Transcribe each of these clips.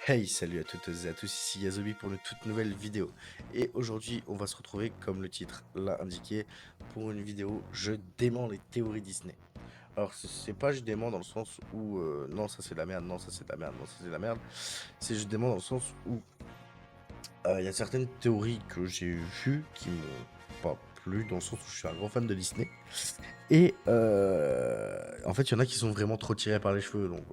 Hey, salut à toutes et à tous, ici Yazobi pour une toute nouvelle vidéo. Et aujourd'hui, on va se retrouver, comme le titre l'a indiqué, pour une vidéo Je dément les théories Disney. Alors, c'est pas je dément dans le sens où non, ça c'est de la merde, non, ça c'est de la merde, non, ça c'est de la merde. C'est je dément dans le sens où il y a certaines théories que j'ai vues qui m'ont pas plu, dans le sens où je suis un grand fan de Disney. Et en fait, il y en a qui sont vraiment trop tirés par les cheveux, donc.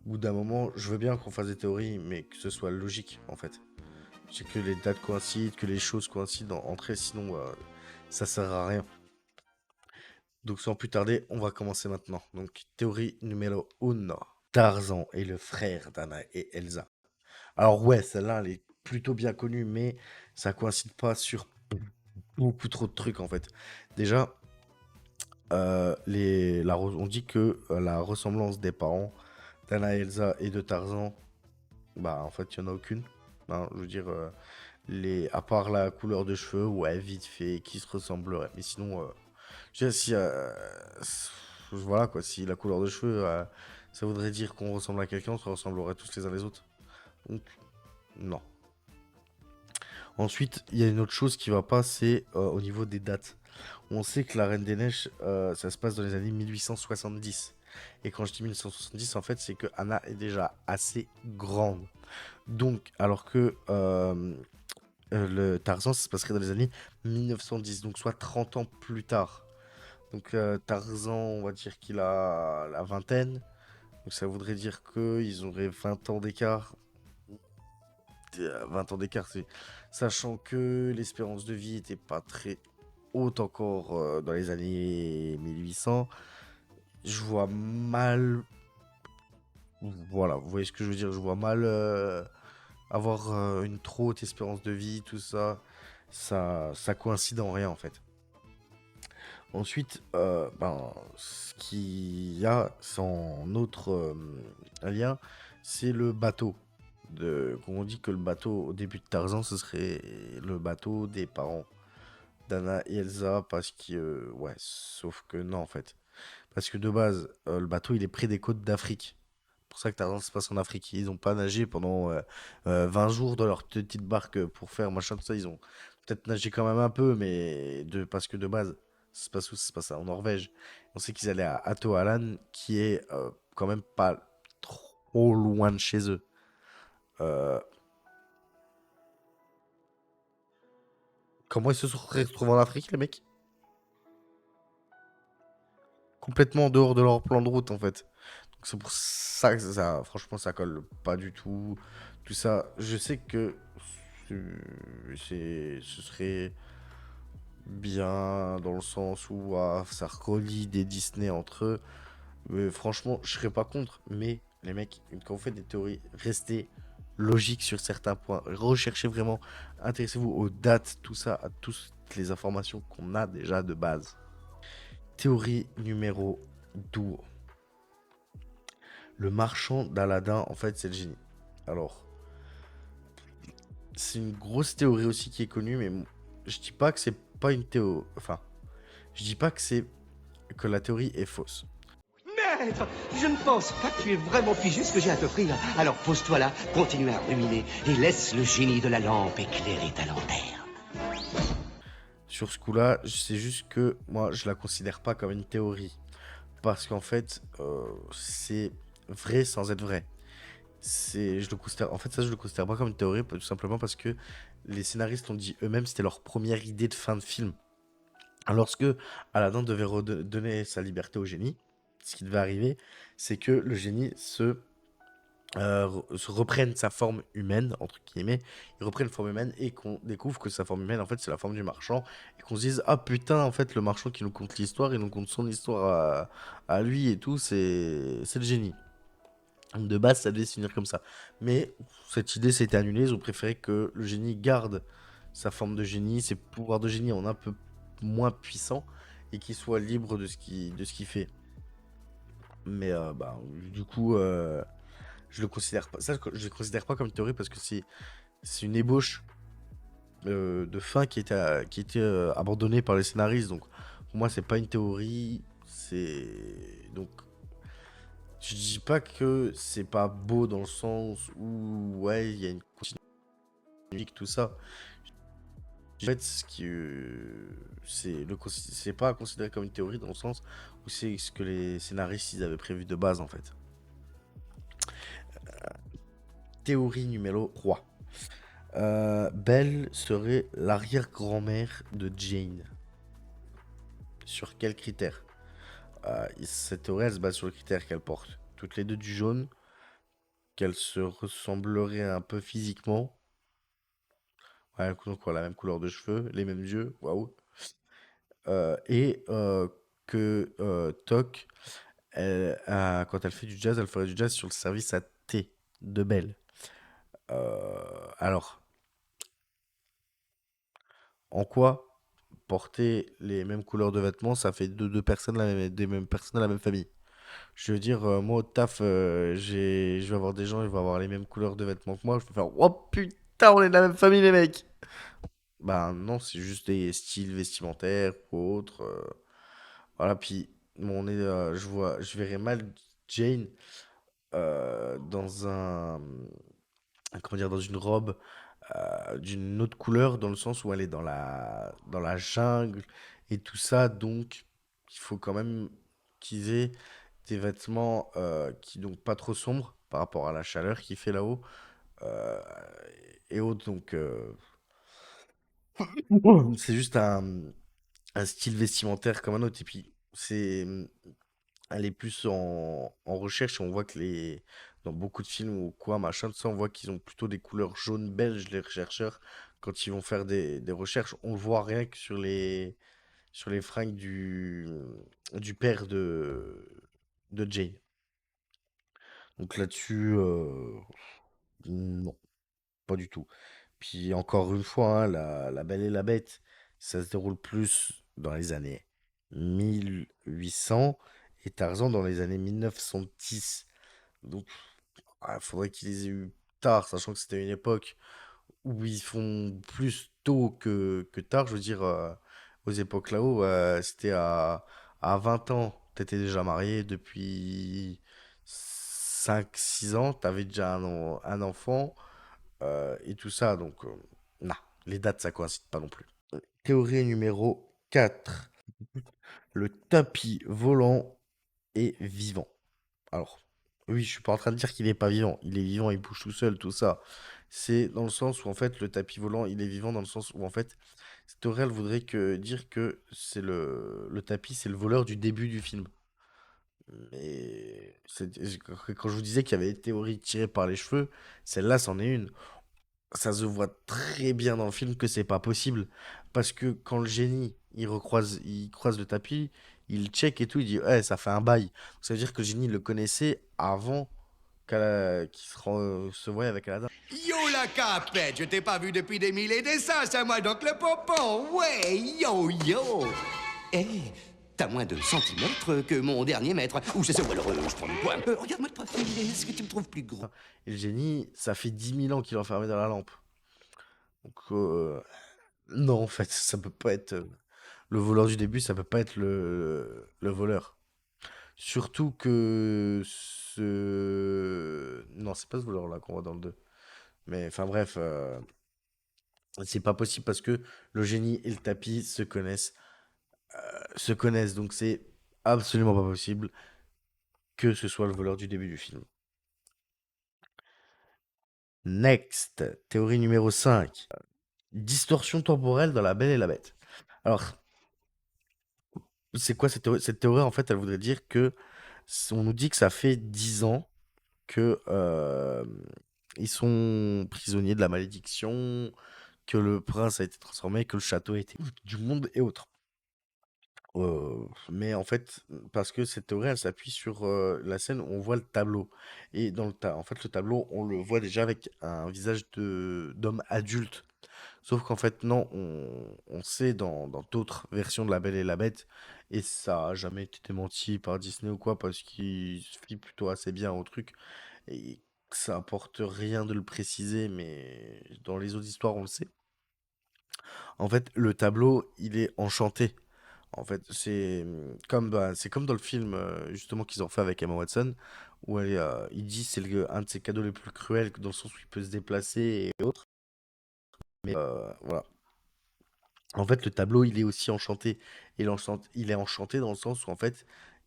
Au bout d'un moment, je veux bien qu'on fasse des théories, mais que ce soit logique, en fait. C'est que les dates coïncident, que les choses coïncident entre elles, sinon ça sert à rien. Donc sans plus tarder, on va commencer maintenant. Donc théorie numéro 1. Tarzan est le frère d'Anna et Elsa. Alors ouais, celle-là, elle est plutôt bien connue, mais ça coïncide pas sur beaucoup trop de trucs en fait. Déjà, on dit que la ressemblance des parents d'Anna et Elsa et de Tarzan, bah en fait, il n'y en a aucune. Hein, je veux dire, à part la couleur de cheveux, ouais, vite fait, qui se ressemblerait. Mais sinon, je veux dire, si, voilà quoi, si la couleur de cheveux, ça voudrait dire qu'on ressemble à quelqu'un, on se ressemblerait tous les uns les autres. Donc, non. Ensuite, il y a une autre chose qui va pas, c'est au niveau des dates. On sait que la Reine des Neiges, ça se passe dans les années 1870. Et quand je dis 1870, en fait, c'est que Anna est déjà assez grande. Donc, alors que le Tarzan, ça se passerait dans les années 1910, donc soit 30 ans plus tard. Donc Tarzan, on va dire qu'il a la vingtaine. Donc ça voudrait dire qu'ils auraient 20 ans d'écart. 20 ans d'écart, c'est... Sachant que l'espérance de vie était pas très haute encore dans les années 1800. Je vois mal... Voilà, vous voyez ce que je veux dire. Je vois mal avoir une trop haute espérance de vie, tout ça. Ça coïncide en rien en fait. Ensuite, ce qu'il y a sans autre lien, c'est le bateau. On dit que le bateau au début de Tarzan, ce serait le bateau des parents d'Anna et Elsa, parce que, ouais, sauf que non en fait. Parce que de base, le bateau il est près des côtes d'Afrique. C'est pour ça que Tarzan se passe en Afrique. Ils n'ont pas nagé pendant 20 jours dans leur petite barque pour faire machin, tout ça. Ils ont peut-être nagé quand même un peu, mais parce que de base, ça se passe où? Ça se passe en Norvège. On sait qu'ils allaient à Atoalan, qui est quand même pas trop loin de chez eux. Euh, Comment ils se sont retrouvés en Afrique, les mecs? Complètement en dehors de leur plan de route, en fait. Donc c'est pour ça que ça, franchement, ça colle pas du tout. Tout ça, je sais que ce serait bien dans le sens où ça relie des Disney entre eux. Mais franchement, je serais pas contre. Mais les mecs, quand vous faites des théories, restez logique sur certains points. Recherchez vraiment, intéressez-vous aux dates, tout ça, à toutes les informations qu'on a déjà de base. Théorie numéro 12. Le marchand d'Aladin, en fait, c'est le génie. Alors, c'est une grosse théorie aussi qui est connue, mais je dis pas que c'est pas une théorie. Enfin, je dis pas que c'est que la théorie est fausse. Maître, je ne pense pas que tu aies vraiment figé ce que j'ai à t'offrir. Alors pose-toi là, continue à ruminer et laisse le génie de la lampe éclairer ta lanterne. Sur ce coup-là, c'est juste que moi, je la considère pas comme une théorie. Parce qu'en fait, c'est vrai sans être vrai. Je le considère, en fait, ça, je le considère pas comme une théorie, tout simplement parce que les scénaristes ont dit eux-mêmes, c'était leur première idée de fin de film. Lorsque Aladdin devait redonner sa liberté au génie, ce qui devait arriver, c'est que le génie se reprenne sa forme humaine, entre guillemets, il reprenne forme humaine et qu'on découvre que sa forme humaine, en fait, c'est la forme du marchand, et qu'on se dise, ah putain, en fait, le marchand qui nous conte l'histoire, il nous conte son histoire à lui et tout, c'est le génie. Donc, de base, ça devait se finir comme ça. Mais cette idée s'est annulée, ils ont préféré que le génie garde sa forme de génie, ses pouvoirs de génie en un peu moins puissants, et qu'il soit libre de ce qu'il fait. Mais du coup, je le considère pas, ça, je le considère pas comme une théorie parce que c'est une ébauche de fin qui était abandonnée par les scénaristes. Donc pour moi, c'est pas une théorie. C'est donc Je dis pas que c'est pas beau dans le sens où, ouais, il y a une continuité, tout ça. En fait, c'est pas considéré comme une théorie dans le sens où c'est ce que les scénaristes ils avaient prévu de base en fait. Théorie numéro 3. Belle serait l'arrière-grand-mère de Jane. Sur quels critères? Cette théorie elle se base sur le critère qu'elle porte toutes les deux du jaune, qu'elles se ressembleraient un peu physiquement. Ouais, donc la même couleur de cheveux, les mêmes yeux, waouh. Et que Toc, quand elle fait du jazz, elle ferait du jazz sur le service à thé de Belle. Alors, en quoi porter les mêmes couleurs de vêtements, ça fait deux personnes, des mêmes personnes à la même famille? Je veux dire, moi au taf, je vais avoir des gens, ils vont avoir les mêmes couleurs de vêtements que moi. Je vais faire, oh putain, on est de la même famille, les mecs! Bah non, c'est juste des styles vestimentaires ou autres. Voilà, puis je verrais mal Jane dans comment dire, dans une robe d'une autre couleur, dans le sens où elle est dans la jungle et tout ça. Donc, il faut quand même qu'ils aient des vêtements qui donc pas trop sombres par rapport à la chaleur qu'il fait là-haut euh, et autres. Donc, c'est juste un style vestimentaire comme un autre. Et puis, elle est plus en recherche. On voit que dans beaucoup de films ou quoi, machin, tout ça, on voit qu'ils ont plutôt des couleurs jaunes belges, les rechercheurs, quand ils vont faire des recherches. On le voit rien que sur les fringues du père de Jane. Donc là-dessus, non, pas du tout. Puis encore une fois, hein, la Belle et la Bête, ça se déroule plus dans les années 1800 et Tarzan dans les années 1910. Donc, il faudrait qu'ils les aient eu tard, sachant que c'était une époque où ils font plus tôt que tard. Je veux dire, aux époques là-haut, c'était à 20 ans, t'étais déjà marié depuis 5 6 ans, t'avais déjà un enfant et tout ça. Donc, non, les dates, ça coïncide pas non plus. Théorie numéro 4. Le tapis volant est vivant. Alors, oui, je suis pas en train de dire qu'il est pas vivant. Il est vivant, il bouge tout seul, tout ça. C'est dans le sens où, en fait, le tapis volant, il est vivant dans le sens où, en fait, cette théorie, elle voudrait dire que c'est le tapis, c'est le voleur du début du film. Mais quand je vous disais qu'il y avait des théories tirées par les cheveux, celle-là, c'en est une. Ça se voit très bien dans le film que c'est pas possible. Parce que quand le génie, il croise le tapis, il check et tout, il dit, ouais, ça fait un bail. Ça veut dire que le génie le connaissait avant qu'il se voie avec Aladdin. Yo la capette, je t'ai pas vu depuis des mille et des cents, c'est moi donc le pompon, ouais, yo yo. Eh, t'as moins de centimètres que mon dernier mètre. Ou c'est ça, ou alors je prends le poids. Regarde-moi le profil, est-ce que tu me trouves plus gros? Et le génie, ça fait 10 000 ans qu'il est enfermé dans la lampe. Donc, non, en fait, ça peut pas être le voleur du début, ça peut pas être le voleur. Surtout que Non, c'est pas ce voleur-là qu'on voit dans le 2. Mais enfin bref, c'est pas possible parce que le génie et le tapis se connaissent. Donc c'est absolument pas possible que ce soit le voleur du début du film. Next, théorie numéro 5. Distorsion temporelle dans La Belle et la Bête. Alors, c'est quoi cette théorie? Cette théorie, en fait, elle voudrait dire que on nous dit que ça fait 10 ans que ils sont prisonniers de la malédiction, que le prince a été transformé, que le château a été du monde et autres. Mais en fait, parce que cette théorie, elle s'appuie sur la scène où on voit le tableau. Et en fait, le tableau, on le voit déjà avec un visage d'homme adulte. Sauf qu'en fait, non, on sait dans d'autres versions de La Belle et la Bête, et ça a jamais été démenti par Disney ou quoi, parce qu'il se fie plutôt assez bien au truc, et ça apporte rien de le préciser, mais dans les autres histoires, on le sait. En fait, le tableau, il est enchanté. En fait, c'est comme dans le film justement qu'ils ont fait avec Emma Watson, où il dit c'est un de ses cadeaux les plus cruels, dans le sens où il peut se déplacer et autres. Mais voilà. En fait, le tableau, il est aussi enchanté. Et il est enchanté dans le sens où, en fait,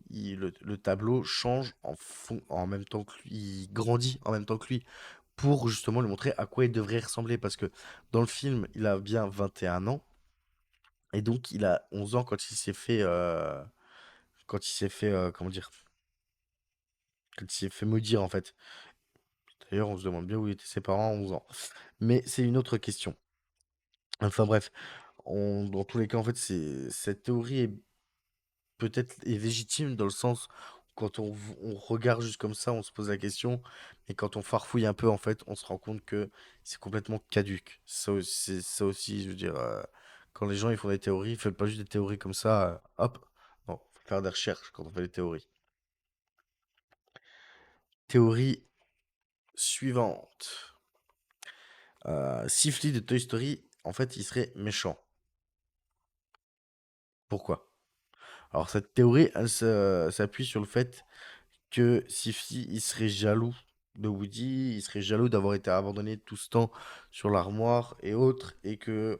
le tableau change en même temps que lui. Il grandit en même temps que lui. Pour justement lui montrer à quoi il devrait ressembler. Parce que dans le film, il a bien 21 ans. Et donc, il a 11 ans quand il s'est fait. Comment dire? Quand il s'est fait maudire, en fait. D'ailleurs, on se demande bien où étaient ses parents à 11 ans. Mais c'est une autre question. Enfin bref, dans tous les cas, en fait, cette théorie est légitime dans le sens où quand on regarde juste comme ça, on se pose la question, mais quand on farfouille un peu, en fait, on se rend compte que c'est complètement caduque. C'est ça aussi, je veux dire, quand les gens ils font des théories, ils font pas juste des théories comme ça, hop. Non, faut faire des recherches quand on fait des théories. Théorie suivante. Sifli de Toy Story, en fait, il serait méchant. Pourquoi? Alors, cette théorie, elle s'appuie sur le fait que Sifli, il serait jaloux de Woody, il serait jaloux d'avoir été abandonné tout ce temps sur l'armoire et autres, et que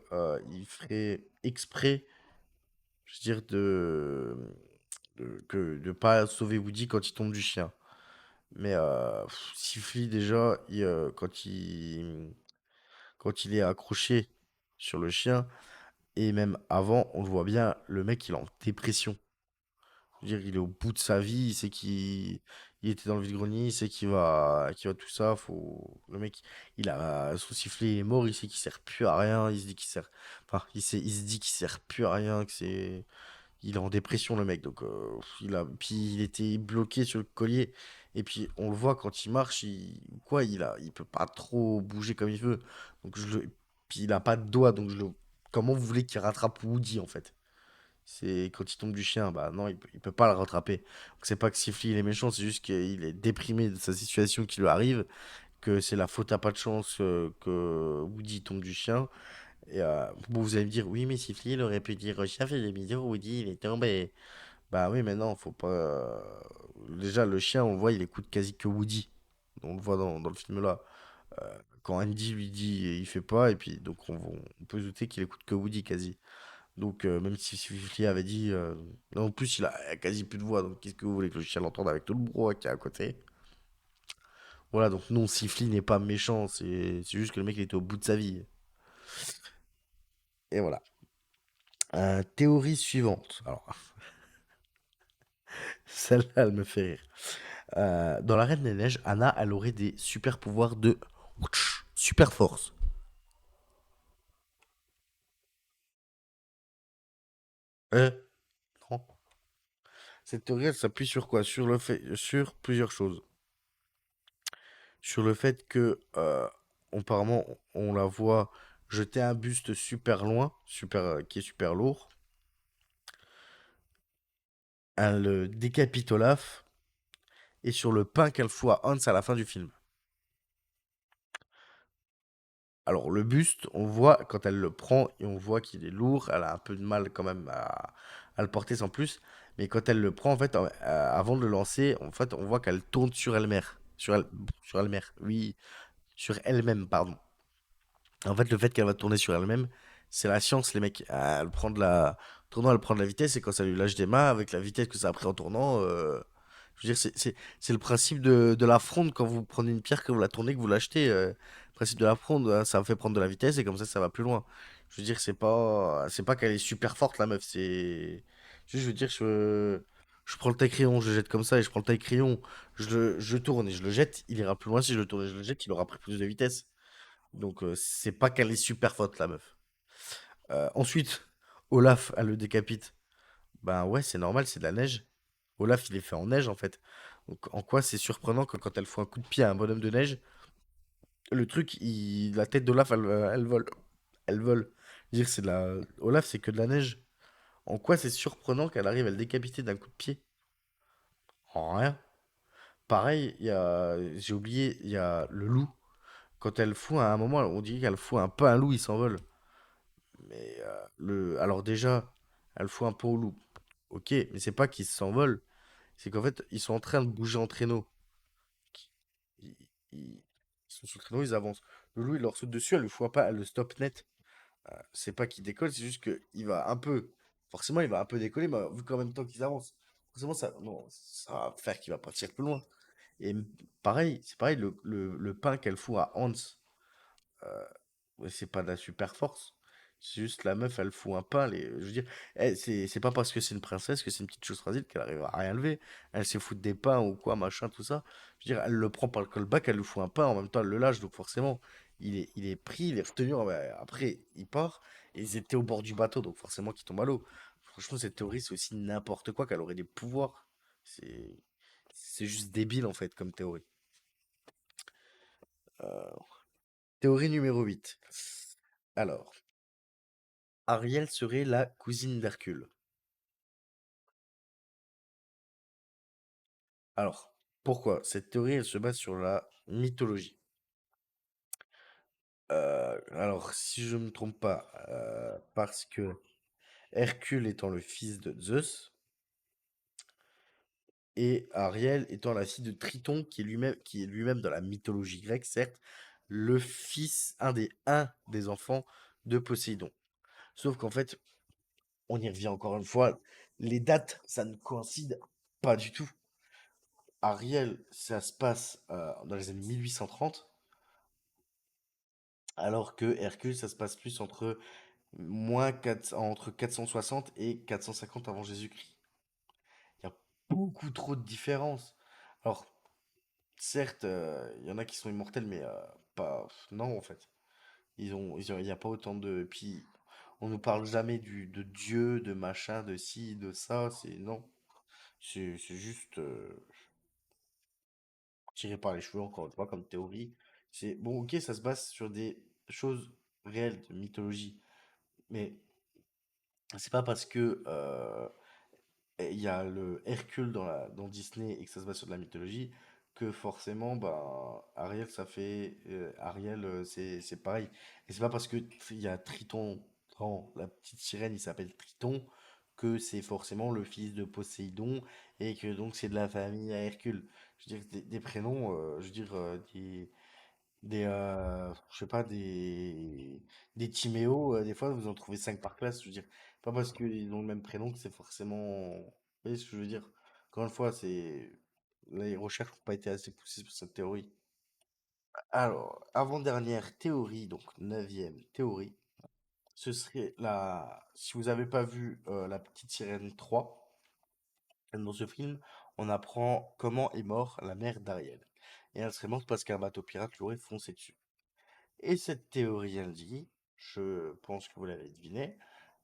il ferait exprès, je veux dire, de pas sauver Woody quand il tombe du chien. Mais Sifli, déjà, quand il est accroché sur le chien, et même avant, on le voit bien, le mec, il est en dépression. Je veux dire, il est au bout de sa vie, il sait qu'il était dans le vide-grenier, il sait qu'il va tout ça. Le mec, il a son sifflet, il est mort, il sait qu'il sert plus à rien, il se dit qu'il sert. Enfin, il se dit qu'il sert plus à rien, que c'est. Il est en dépression, le mec. Donc, puis il était bloqué sur le collier. Et puis, on le voit quand il marche, il peut pas trop bouger comme il veut. Donc, puis il a pas de doigts, donc comment vous voulez qu'il rattrape Woody, en fait? C'est quand il tombe du chien, bah non, il peut pas le rattraper. Donc c'est pas que Sifli il est méchant, c'est juste qu'il est déprimé de sa situation qui lui arrive, que c'est la faute à pas de chance que Woody tombe du chien. Et bon, vous allez me dire, oui, mais Sifli il aurait pu dire, chien fait des bisous, Woody il est tombé. Bah oui, mais non, faut pas. Déjà, le chien, on le voit, il écoute quasi que Woody. On le voit dans le film là. Quand Andy lui dit, il fait pas, et puis donc on peut se douter qu'il écoute que Woody quasi. Donc, même si Fifli avait dit. En plus, il a quasi plus de voix. Donc, qu'est-ce que vous voulez que le chien l'entende avec tout le brouhaha qui est à côté? Voilà, donc non, Sifli n'est pas méchant. C'est juste que le mec, il était au bout de sa vie. Et voilà. Théorie suivante. Alors, celle-là, elle me fait rire. Dans la Reine des Neiges, Anna, elle aurait des super pouvoirs de super force. Euh, non. Cette théorie, elle s'appuie sur quoi? Sur plusieurs choses. Sur le fait que, apparemment, on la voit jeter un buste super loin, qui est super lourd. Elle décapite Olaf, et sur le pain qu'elle fout à Hans à la fin du film. Alors, le buste, on voit quand elle le prend, et on voit qu'il est lourd, elle a un peu de mal quand même à le porter sans plus. Mais quand elle le prend, en fait, avant de le lancer, en fait, on voit qu'elle tourne sur elle-même. Sur elle-même, oui, sur elle-même, pardon. En fait, le fait qu'elle va tourner sur elle-même, c'est la science, les mecs. Elle prend de la. Tournant, elle prend de la vitesse, et quand ça lui lâche des mains, avec la vitesse que ça a pris en tournant, je veux dire, c'est le principe de la fronde quand vous prenez une pierre, que vous la tournez, que vous l'achetez. Le principe de la fronde, hein, ça fait prendre de la vitesse, et comme ça va plus loin. Je veux dire, c'est pas qu'elle est super forte, la meuf. Juste, je veux dire, je prends le taille-crayon, je le jette comme ça, et je prends le taille-crayon, je tourne et je le jette, il ira plus loin. Si je le tourne et je le jette, il aura pris plus de vitesse. Donc, c'est pas qu'elle est super forte, la meuf. Ensuite, Olaf, elle le décapite. Ben ouais, c'est normal, c'est de la neige. Olaf, il est fait en neige, en fait. Donc, en quoi c'est surprenant que quand elle fout un coup de pied à un bonhomme de neige, la tête d'Olaf, elle vole. Elle vole. Je veux dire, Olaf, c'est que de la neige. En quoi c'est surprenant qu'elle arrive à le décapiter d'un coup de pied? En rien. Pareil, j'ai oublié, il y a le loup. Quand elle fout à un moment, on dit qu'elle fout un peu un loup, il s'envole. Mais alors déjà, elle fout un pont au loup. Ok, mais c'est pas qu'ils s'envolent, c'est qu'en fait, ils sont en train de bouger en traîneau. Ils, ils- ils sont sur le traîneau, ils avancent. Le loup, il leur saute dessus, elle le fout pas, elle le stoppe net. C'est pas qu'il décolle, c'est juste qu'il va un peu. Forcément, il va un peu décoller, mais vu qu'en même temps qu'ils avancent, forcément, ça, non, ça va faire qu'il va partir plus loin. Et pareil, c'est pareil, le pain qu'elle fout à Hans, euh, ouais, c'est pas de la super force. C'est juste la meuf, elle fout un pain. Je veux dire, c'est pas parce que c'est une princesse que c'est une petite chose fragile qu'elle arrive à rien lever. Elle sait foutre des pains ou quoi, machin, tout ça. Je veux dire, elle le prend par le callback, elle lui fout un pain, en même temps, elle le lâche, donc forcément, il est pris, il est retenu. Après, il part, et ils étaient au bord du bateau, donc forcément, qu'il tombe à l'eau. Franchement, cette théorie, c'est aussi n'importe quoi, qu'elle aurait des pouvoirs. C'est, c'est juste débile, en fait, comme théorie. Euh, Théorie numéro 8. Alors, Ariel serait la cousine d'Hercule. Alors, pourquoi? Cette théorie, elle se base sur la mythologie. Alors, si je ne me trompe pas, parce que Hercule étant le fils de Zeus et Ariel étant la fille de Triton, qui est lui-même dans la mythologie grecque, certes, le fils, un des enfants de Poséidon. Sauf qu'en fait, on y revient encore une fois, les dates, ça ne coïncide pas du tout. Ariel, ça se passe dans les années 1830, alors que Hercule, ça se passe plus entre 460 et 450 avant Jésus-Christ. Il y a beaucoup trop de différences. Alors, certes, il y en a qui sont immortels, mais pas. Non, en fait. Il n'y a pas autant de. Puis, on nous parle jamais de Dieu, de machin, de ci, de ça. C'est. Non. C'est juste. Tiré par les cheveux, encore une fois, comme théorie. C'est bon, ok, ça se base sur des choses réelles de mythologie, mais c'est pas parce que il y a le Hercule dans Disney et que ça se base sur de la mythologie que forcément, bah, Ariel, Ariel, c'est pareil. Et c'est pas parce que il y a Triton dans la petite sirène, il s'appelle Triton, que c'est forcément le fils de Poséidon et que donc c'est de la famille à Hercule. Je veux dire, des prénoms, je veux dire, je sais pas, des Timéo, des fois vous en trouvez 5 par classe, je veux dire, pas parce qu'ils ont le même prénom que c'est forcément. Vous voyez ce que je veux dire? Encore une fois, les recherches n'ont pas été assez poussées sur cette théorie. Alors, avant-dernière théorie, donc neuvième théorie, ce serait si vous n'avez pas vu La Petite Sirène 3, dans ce film, on apprend comment est mort la mère d'Ariel. Et elle serait morte parce qu'un bateau pirate l'aurait foncé dessus. Et cette théorie indique, je pense que vous l'avez deviné,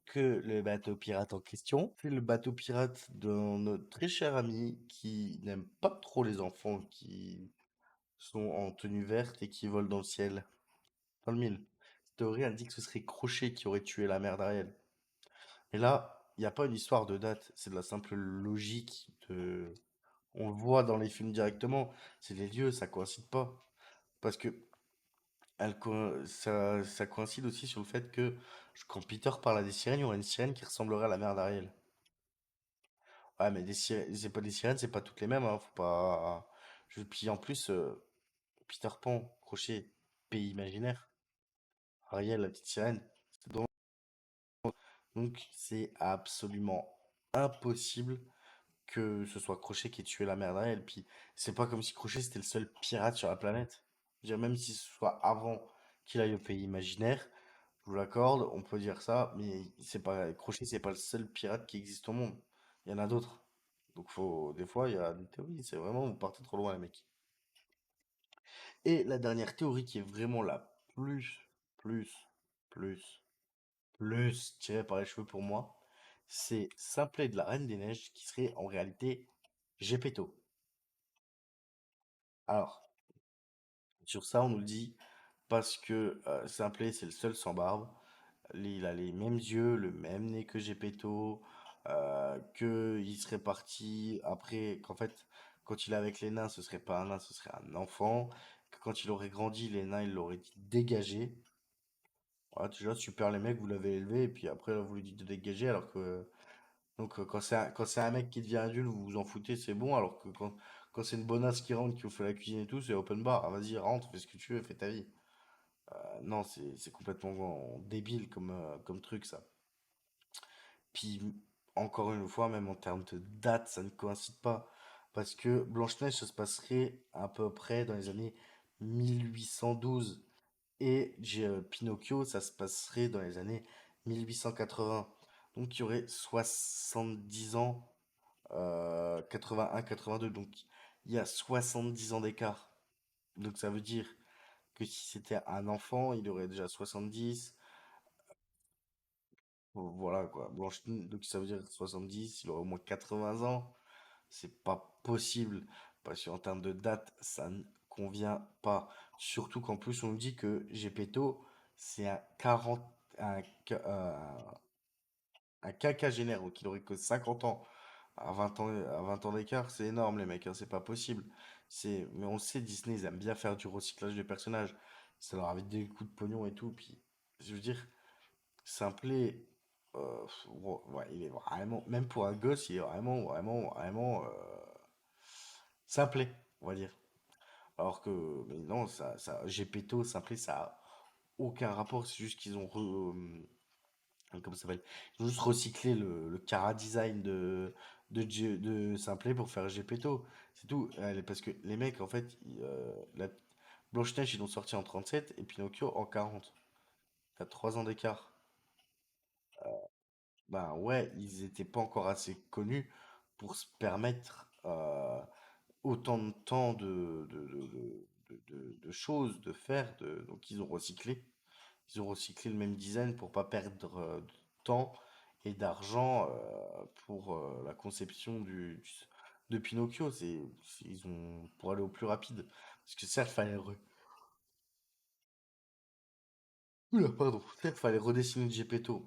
que le bateau pirate en question, c'est le bateau pirate de notre très cher ami qui n'aime pas trop les enfants qui sont en tenue verte et qui volent dans le ciel, dans le mille. Cette théorie indique que ce serait Crochet qui aurait tué la mère d'Ariel. Et là, il n'y a pas une histoire de date, c'est de la simple logique de. On le voit dans les films directement, c'est les lieux, ça coïncide pas. Parce que ça coïncide aussi sur le fait que quand Peter parle à des sirènes, il y aura une sirène qui ressemblerait à la mère d'Ariel. Ouais, mais des sirènes, c'est pas des sirènes, c'est pas toutes les mêmes, hein, faut pas. Puis en plus, Peter Pan, Crochet, pays imaginaire, Ariel, la petite sirène. Donc donc c'est absolument impossible que ce soit Crochet qui ait tué la mère d'Ariel. Puis c'est pas comme si Crochet c'était le seul pirate sur la planète. Je veux dire, même si ce soit avant qu'il aille au pays imaginaire, je vous l'accorde, on peut dire ça, mais c'est pas Crochet, c'est pas le seul pirate qui existe au monde. Il y en a d'autres. Donc des fois, il y a des théories, c'est vraiment, vous partez trop loin, les mecs. Et la dernière théorie qui est vraiment la plus, plus, plus tirée par les cheveux pour moi, c'est Simplet de la Reine des Neiges qui serait en réalité Gepetto. Alors, sur ça, on nous le dit parce que Simplet, c'est le seul sans barbe. Il a les mêmes yeux, le même nez que Gepetto, que il serait parti après, qu'en fait, quand il est avec les nains, ce serait pas un nain, ce serait un enfant, que quand il aurait grandi, les nains, ils l'auraient dit dégagé. Voilà, déjà, super les mecs, vous l'avez élevé, et puis après, là, vous lui dites de dégager, alors que. Donc quand c'est un mec qui devient adulte, vous vous en foutez, c'est bon, alors que quand c'est une bonasse qui rentre, qui vous fait la cuisine et tout, c'est open bar. Ah, vas-y, rentre, fais ce que tu veux, fais ta vie. Non, c'est complètement débile comme truc, ça. Puis, encore une fois, même en termes de date, ça ne coïncide pas. Parce que Blanche-Neige, ça se passerait à peu près dans les années 1812. Et Pinocchio, ça se passerait dans les années 1880. Donc, il y aurait 70 ans, 81-82. Donc, il y a 70 ans d'écart. Donc, ça veut dire que si c'était un enfant, il aurait déjà 70. Voilà quoi. Blanche, donc ça veut dire 70, il aurait au moins 80 ans. C'est pas possible. Parce qu'en termes de date, ça ne convient pas. Surtout qu'en plus, on nous dit que Gepetto, c'est un 40, un quinquagénaire, donc il aurait que 50 ans. À 20 ans d'écart, c'est énorme, les mecs, hein, c'est pas possible. Mais on le sait, Disney, ils aiment bien faire du recyclage de personnages. Ça leur avait des coups de pognon et tout. Puis, je veux dire, Simplet, ouais, il est vraiment, même pour un gosse, il est vraiment simplet, on va dire. Alors que, mais non, Gepetto, simplet, ça a aucun rapport. C'est juste qu'ils ont, comment ça s'appelle? Ils ont juste recyclé le Cara design de simplet pour faire Gepetto. C'est tout. Parce que les mecs, en fait, Blanche-Neige, ils l'ont sorti en 37 et Pinocchio en 40. T'as 3 ans d'écart. Ben ouais, ils étaient pas encore assez connus pour se permettre autant de temps de choses, de faire. Donc ils ont recyclé. Ils ont recyclé le même design pour pas perdre de temps et d'argent pour la conception de Pinocchio. Ils ont pour aller au plus rapide. Parce que certes, Oula, pardon. Certes, fallait redessiner Geppetto.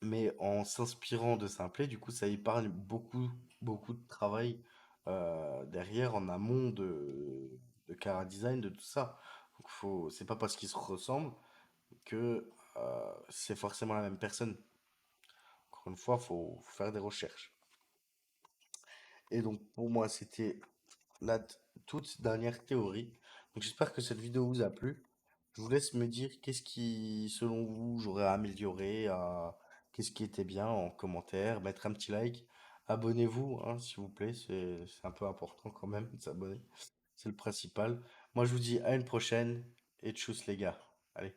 Mais en s'inspirant de Simplet, du coup, ça épargne beaucoup de travail derrière, en amont de Cara Design, de tout ça. Donc, c'est pas parce qu'ils se ressemblent que c'est forcément la même personne. Encore une fois, faut faire des recherches. Et donc, pour moi, c'était la toute dernière théorie. Donc, j'espère que cette vidéo vous a plu. Je vous laisse me dire qu'est-ce qui, selon vous, j'aurais amélioré, qu'est-ce qui était bien en commentaire, mettre un petit like. Abonnez-vous, hein, s'il vous plaît, c'est un peu important quand même de s'abonner. C'est le principal. Moi, je vous dis à une prochaine et tchuss les gars. Allez.